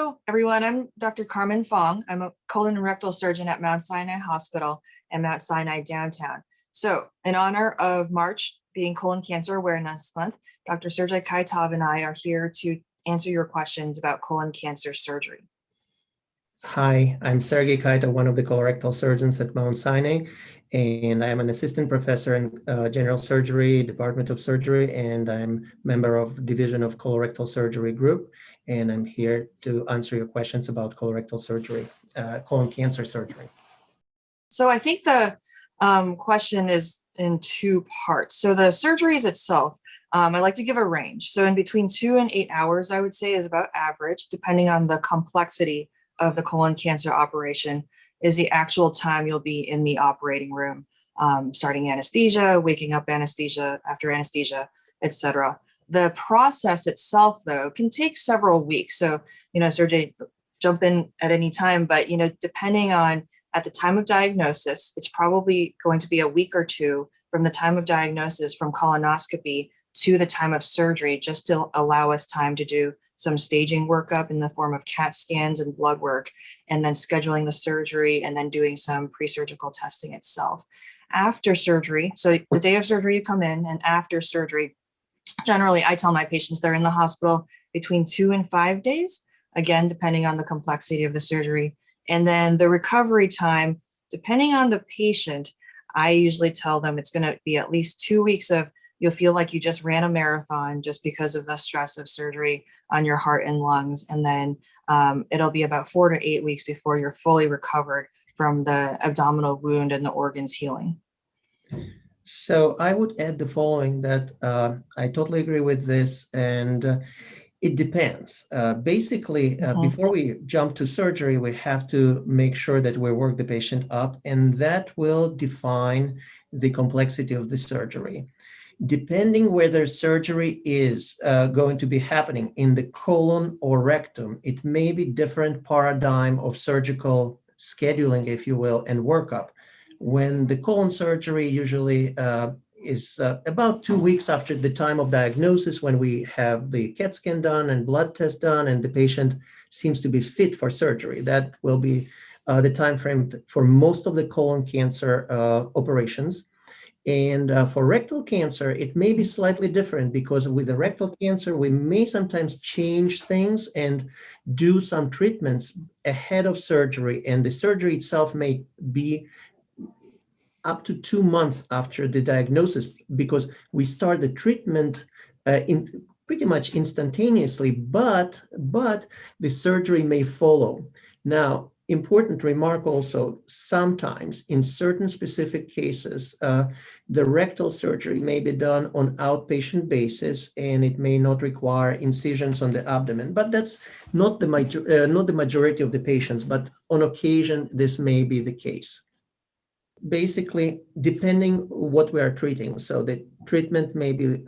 Hello, everyone. I'm Dr. Carmen Fong. I'm a colon and rectal surgeon at Mount Sinai Hospital and Mount Sinai Downtown. So in honor of March being Colon Cancer Awareness Month, Dr. Sergey Khaitov and I are here to answer your questions about colon cancer surgery. Hi, I'm Sergey Khaitov, one of the colorectal surgeons at Mount Sinai, and I'm an assistant professor in general surgery, Department of Surgery, and I'm member of Division of Colorectal Surgery Group, and I'm here to answer your questions about colorectal surgery, colon cancer surgery. So I think the question is in two parts. So the surgeries itself, I like to give a range. So in between 2 and 8 hours, I would say is about average, depending on the complexity of the colon cancer operation, is the actual time you'll be in the operating room, starting anesthesia, waking up anesthesia, after anesthesia, etc. The process itself, though, can take several weeks. So, Sergey, jump in at any time, but, depending on at the time of diagnosis, it's probably going to be a week or two from the time of diagnosis from colonoscopy to the time of surgery, just to allow us time to do some staging workup in the form of CAT scans and blood work, and then scheduling the surgery and then doing some pre-surgical testing itself. After surgery, so the day of surgery you come in, and after surgery, generally I tell my patients they're in the hospital between 2 and 5 days, again, depending on the complexity of the surgery. And then the recovery time, depending on the patient, I usually tell them it's going to be at least 2 weeks of you'll feel like you just ran a marathon just because of the stress of surgery on your heart and lungs. And then it'll be about 4 to 8 weeks before you're fully recovered from the abdominal wound and the organs healing. So I would add the following, that I totally agree with this, and it depends. Before we jump to surgery, we have to make sure that we work the patient up, and that will define the complexity of the surgery. Depending whether surgery is going to be happening in the colon or rectum, it may be different paradigm of surgical scheduling, if you will, and workup. When the colon surgery usually is about 2 weeks after the time of diagnosis, when we have the CAT scan done and blood test done, and the patient seems to be fit for surgery. That will be the time frame for most of the colon cancer operations. And for rectal cancer, it may be slightly different, because with the rectal cancer, we may sometimes change things and do some treatments ahead of surgery. And the surgery itself may be up to 2 months after the diagnosis, because we start the treatment in pretty much instantaneously, but the surgery may follow. Now, important remark also, sometimes in certain specific cases, the rectal surgery may be done on outpatient basis, and it may not require incisions on the abdomen, but that's not the majority of the patients, but on occasion, this may be the case. Basically, depending what we are treating. So the treatment may be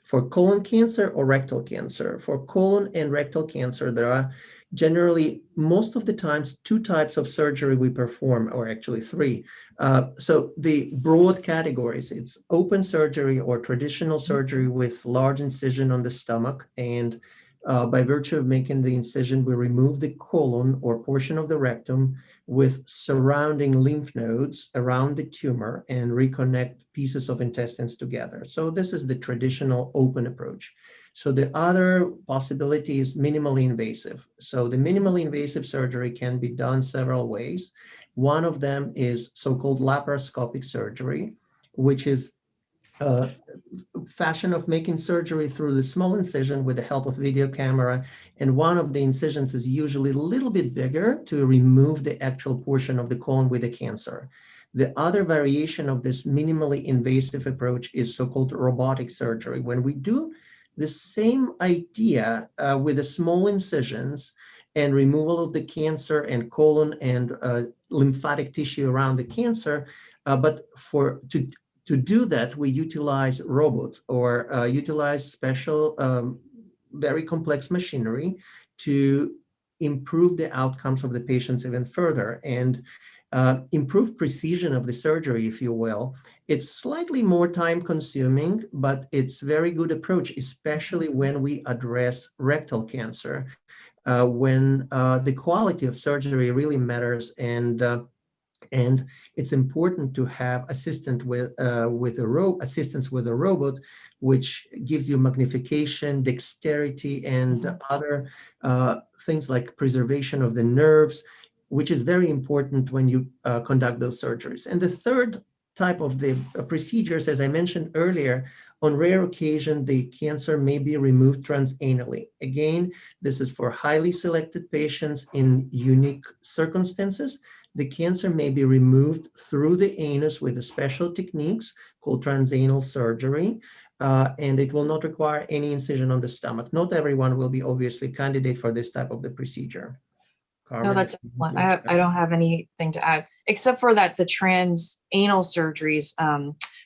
for colon cancer or rectal cancer. For colon and rectal cancer, there are generally, most of the times, 2 types of surgery we perform, or actually 3. So the broad categories, it's open surgery or traditional surgery with large incision on the stomach, and by virtue of making the incision, we remove the colon or portion of the rectum with surrounding lymph nodes around the tumor and reconnect pieces of intestines together. So this is the traditional open approach. So the other possibility is minimally invasive. So the minimally invasive surgery can be done several ways. One of them is so-called laparoscopic surgery, which is fashion of making surgery through the small incision with the help of video camera. And one of the incisions is usually a little bit bigger to remove the actual portion of the colon with the cancer. The other variation of this minimally invasive approach is so-called robotic surgery, when we do the same idea with the small incisions and removal of the cancer and colon and lymphatic tissue around the cancer, but to do that, we utilize robot or utilize special, very complex machinery to improve the outcomes of the patients even further and improve precision of the surgery, if you will. It's slightly more time consuming, but it's very good approach, especially when we address rectal cancer. when the quality of surgery really matters, and it's important to have assistance with a robot, which gives you magnification, dexterity, and other things like preservation of the nerves, which is very important when you conduct those surgeries. And the third type of the procedures, as I mentioned earlier, on rare occasion, the cancer may be removed transanally. Again, this is for highly selected patients in unique circumstances. The cancer may be removed through the anus with special techniques called transanal surgery, and it will not require any incision on the stomach. Not everyone will be obviously candidate for this type of the procedure. No, Carmen? that's excellent. I don't have anything to add, except for that the transanal surgeries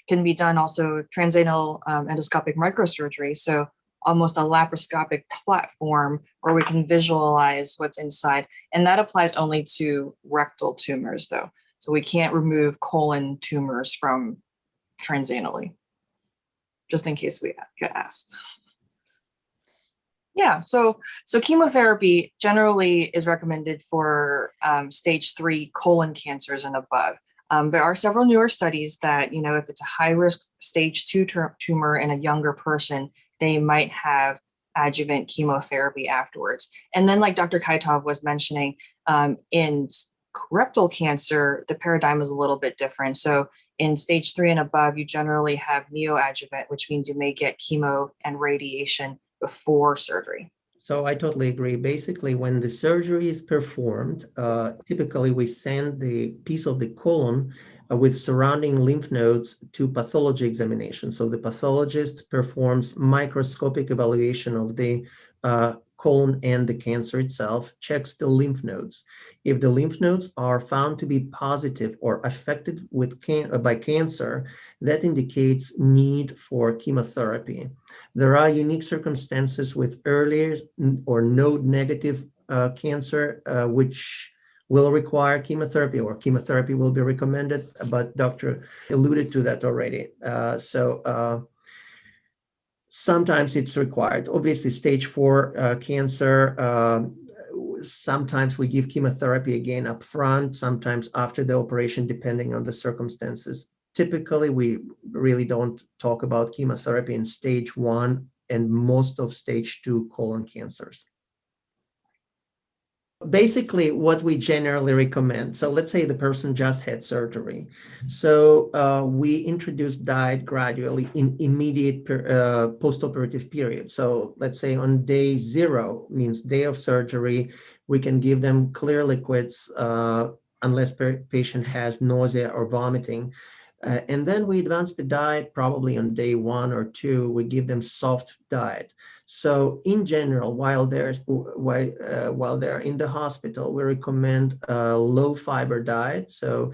can be done also transanal endoscopic microsurgery. So almost a laparoscopic platform where we can visualize what's inside. And that applies only to rectal tumors, though. So we can't remove colon tumors from transanally, just in case we get asked. Yeah, so chemotherapy generally is recommended for stage 3 colon cancers and above. There are several newer studies that, if it's a high risk stage 2 tumor in a younger person, they might have adjuvant chemotherapy afterwards. And then, like Dr. Khaitov was mentioning, in rectal cancer, the paradigm is a little bit different. So in stage 3 and above, you generally have neoadjuvant, which means you may get chemo and radiation before surgery. So I totally agree. Basically, when the surgery is performed, typically we send the piece of the colon with surrounding lymph nodes to pathology examination. So the pathologist performs microscopic evaluation of the colon and the cancer itself, checks the lymph nodes. If the lymph nodes are found to be positive or affected by cancer, that indicates need for chemotherapy. There are unique circumstances with earlier or node negative cancer, which will require chemotherapy, or chemotherapy will be recommended, but Doctor alluded to that already. Sometimes it's required. Obviously, stage 4 cancer, sometimes we give chemotherapy again up front, sometimes after the operation, depending on the circumstances. Typically, we really don't talk about chemotherapy in stage 1 and most of stage 2 colon cancers. Basically, what we generally recommend, so let's say the person just had surgery. So we introduce diet gradually in immediate post-operative period. So let's say on day 0, means day of surgery, we can give them clear liquids unless patient has nausea or vomiting. And then we advance the diet probably on day 1 or 2, we give them soft diet. So in general, while they're in the hospital, we recommend a low fiber diet. So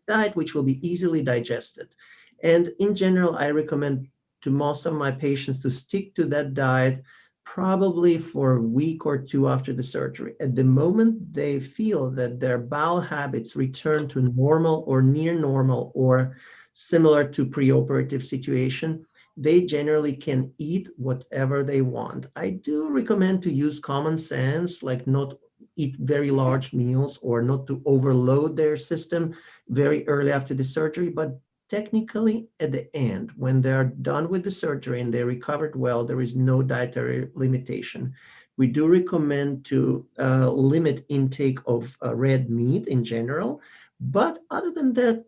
diet which will be easily digested. And in general, I recommend to most of my patients to stick to that diet probably for a week or 2 after the surgery. At the moment they feel that their bowel habits return to normal or near normal or similar to preoperative situation, they generally can eat whatever they want. I do recommend to use common sense, like not eat very large meals or not to overload their system very early after the surgery, but technically at the end, when they're done with the surgery and they recovered well, there is no dietary limitation. We do recommend to limit intake of red meat in general, but other than that,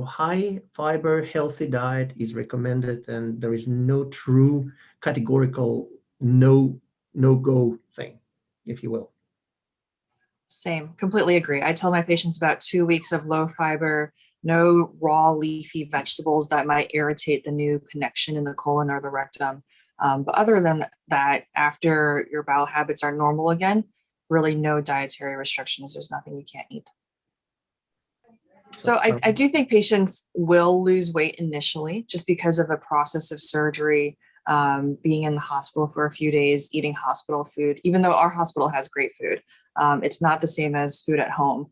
high fiber, healthy diet is recommended, and there is no true categorical no-go thing, if you will. Same, completely agree. I tell my patients about 2 weeks of low fiber, no raw leafy vegetables that might irritate the new connection in the colon or the rectum. But other than that, after your bowel habits are normal again, really no dietary restrictions. There's nothing you can't eat. So I do think patients will lose weight initially just because of the process of surgery, being in the hospital for a few days, eating hospital food, even though our hospital has great food. It's not the same as food at home.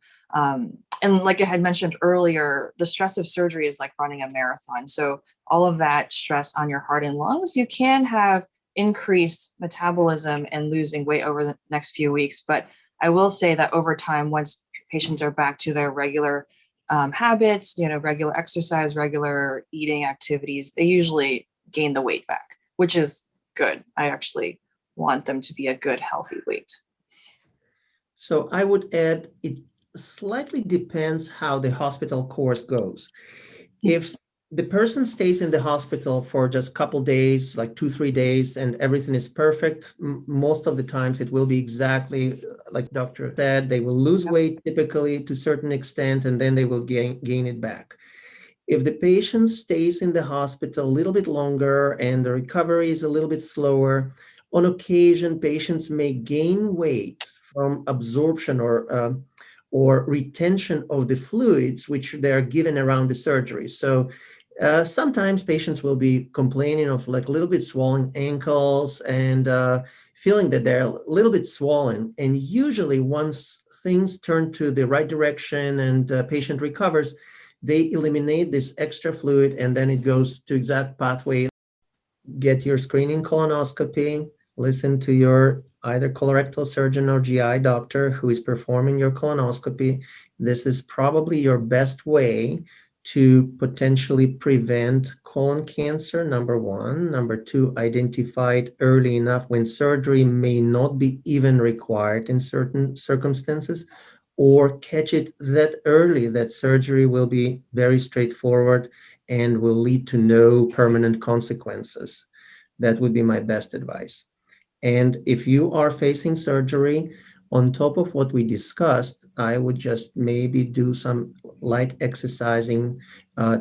And like I had mentioned earlier, the stress of surgery is like running a marathon. So all of that stress on your heart and lungs, you can have increase metabolism and losing weight over the next few weeks. But I will say that over time, once patients are back to their regular habits, regular exercise, regular eating activities, they usually gain the weight back, which is good. I actually want them to be a good, healthy weight. So I would add, it slightly depends how the hospital course goes. If the person stays in the hospital for just a couple days, like 2-3 days, and everything is perfect, most of the times it will be exactly like doctor said. They will lose weight typically to a certain extent, and then they will gain it back. If the patient stays in the hospital a little bit longer and the recovery is a little bit slower, on occasion, patients may gain weight from absorption or retention of the fluids which they are given around the surgery. So sometimes patients will be complaining of like a little bit swollen ankles and feeling that they're a little bit swollen. And usually once things turn to the right direction and patient recovers, they eliminate this extra fluid, and then it goes to exact pathway. Get your screening colonoscopy, listen to your either colorectal surgeon or GI doctor who is performing your colonoscopy. This is probably your best way to potentially prevent colon cancer, number one. Number two, identify it early enough when surgery may not be even required in certain circumstances, or catch it that early that surgery will be very straightforward and will lead to no permanent consequences. That would be my best advice. And if you are facing surgery, on top of what we discussed, I would just maybe do some light exercising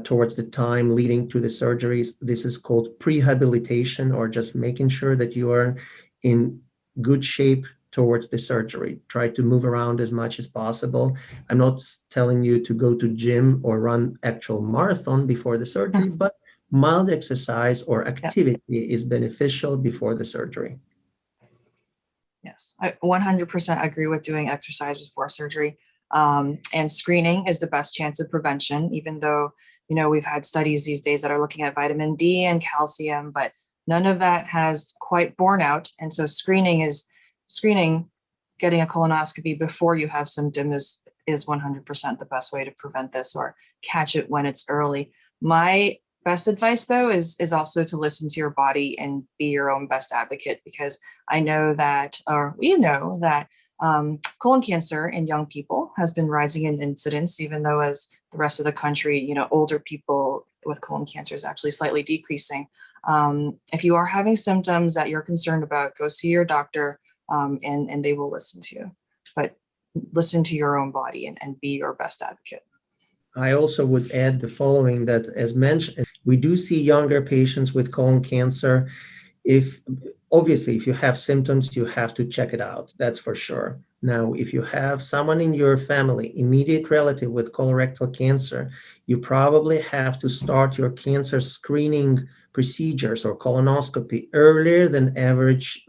towards the time leading to the surgeries. This is called prehabilitation, or just making sure that you are in good shape towards the surgery. Try to move around as much as possible. I'm not telling you to go to gym or run actual marathon before the surgery, but mild exercise or activity is beneficial before the surgery. Yes, I 100% agree with doing exercise before surgery. And screening is the best chance of prevention, even though, we've had studies these days that are looking at vitamin D and calcium, but none of that has quite borne out. And so getting a colonoscopy before you have symptoms is 100% the best way to prevent this or catch it when it's early. My best advice, though, is also to listen to your body and be your own best advocate, because we know that colon cancer in young people has been rising in incidence, even though as the rest of the country, older people with colon cancer is actually slightly decreasing. If you are having symptoms that you're concerned about, go see your doctor, and they will listen to you. But listen to your own body and be your best advocate. I also would add the following, that as mentioned, we do see younger patients with colon cancer. Obviously, if you have symptoms, you have to check it out. That's for sure. Now, if you have someone in your family, immediate relative with colorectal cancer, you probably have to start your cancer screening procedures or colonoscopy earlier than average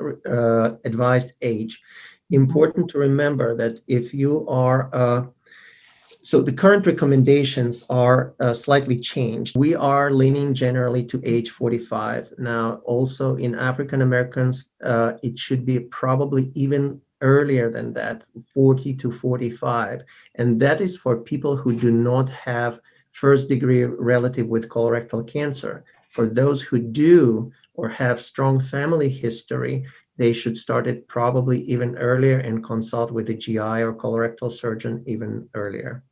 advised age. Important to remember that if you are so the current recommendations are slightly changed. We are leaning generally to age 45. Now, also in African Americans, it should be probably even earlier than that, 40 to 45. And that is for people who do not have first-degree relative with colorectal cancer. For those who do or have strong family history, they should start it probably even earlier and consult with a GI or colorectal surgeon even earlier.